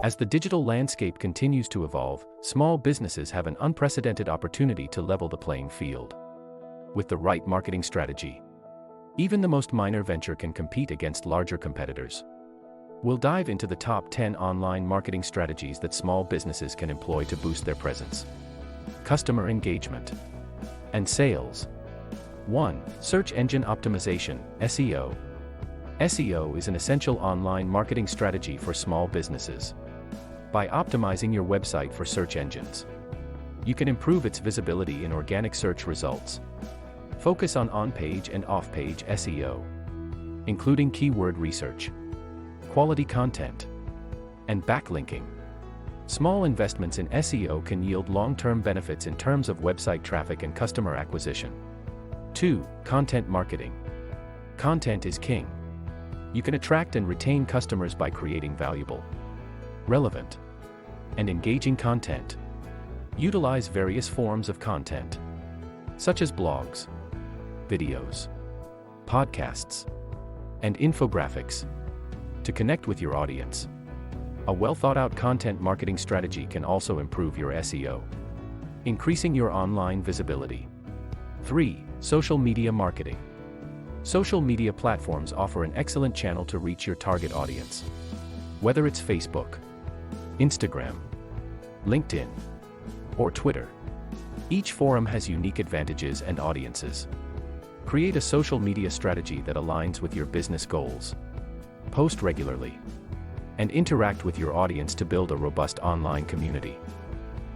As the digital landscape continues to evolve, small businesses have an unprecedented opportunity to level the playing field. With the right marketing strategy, even the most minor venture can compete against larger competitors. We'll dive into the top 10 online marketing strategies that small businesses can employ to boost their presence, customer engagement, and sales. 1. Search engine optimization, SEO. SEO is an essential online marketing strategy for small businesses. By optimizing your website for search engines, you can improve its visibility in organic search results. Focus on on-page and off-page SEO, including keyword research, quality content, and backlinking. Small investments in SEO can yield long-term benefits in terms of website traffic and customer acquisition. 2. Content marketing. Content is king. You can attract and retain customers by creating valuable, relevant, and engaging content. Utilize various forms of content, such as blogs, videos, podcasts, and infographics, to connect with your audience. A well-thought-out content marketing strategy can also improve your SEO, increasing your online visibility. 3. Social media marketing. Social media platforms offer an excellent channel to reach your target audience. Whether it's Facebook, Instagram, LinkedIn, or Twitter, each forum has unique advantages and audiences. Create a social media strategy that aligns with your business goals. Post regularly, and interact with your audience to build a robust online community.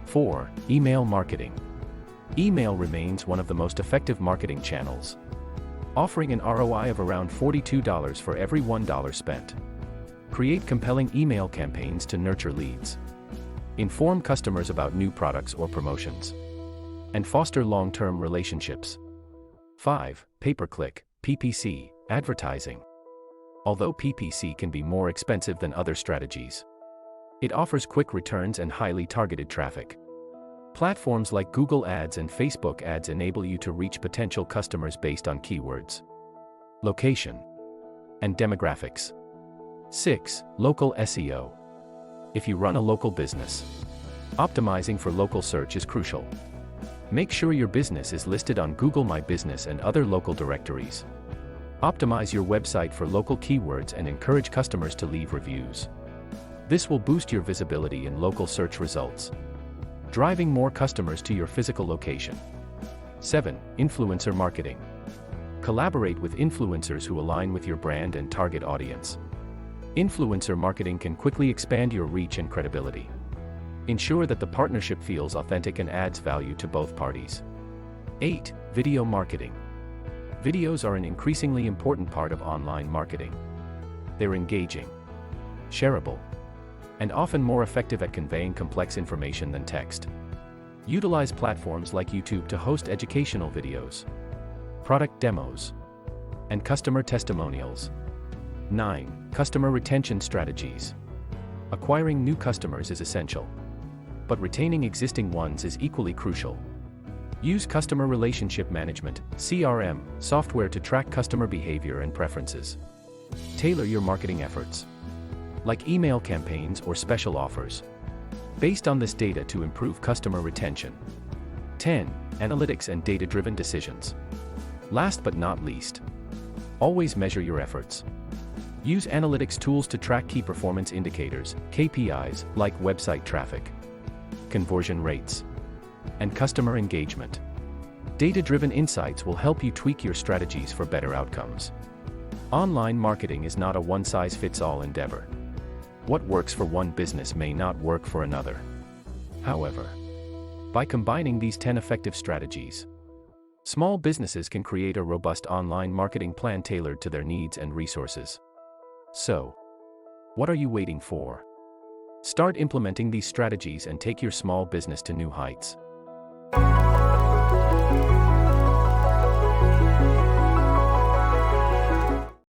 4. Email marketing. Email remains one of the most effective marketing channels, offering an ROI of around $42 for every $1 spent. Create compelling email campaigns to nurture leads. Inform customers about new products or promotions, and foster long-term relationships. 5. Pay-per-click, PPC, advertising. Although PPC can be more expensive than other strategies, it offers quick returns and highly targeted traffic. Platforms like Google Ads and Facebook Ads enable you to reach potential customers based on keywords, location, and demographics. 6. Local SEO. If you run a local business, optimizing for local search is crucial. Make sure your business is listed on Google My Business and other local directories. Optimize your website for local keywords and encourage customers to leave reviews. This will boost your visibility in local search results, driving more customers to your physical location. 7. Influencer marketing. Collaborate with influencers who align with your brand and target audience. Influencer marketing can quickly expand your reach and credibility. Ensure that the partnership feels authentic and adds value to both parties. 8. Video marketing. Videos are an increasingly important part of online marketing. They're engaging, shareable, and often more effective at conveying complex information than text. Utilize platforms like YouTube to host educational videos, product demos, and customer testimonials. 9. Customer retention strategies. Acquiring new customers is essential, but retaining existing ones is equally crucial. Use customer relationship management, CRM, software to track customer behavior and preferences. Tailor your marketing efforts, like email campaigns or special offers, based on this data to improve customer retention. 10. Analytics and data-driven decisions. Last but not least, always measure your efforts. Use analytics tools to track key performance indicators, KPIs, like website traffic, conversion rates, and customer engagement. Data-driven insights will help you tweak your strategies for better outcomes. Online marketing is not a one-size-fits-all endeavor. What works for one business may not work for another. However, by combining these 10 effective strategies, small businesses can create a robust online marketing plan tailored to their needs and resources. So, what are you waiting for? Start implementing these strategies and take your small business to new heights.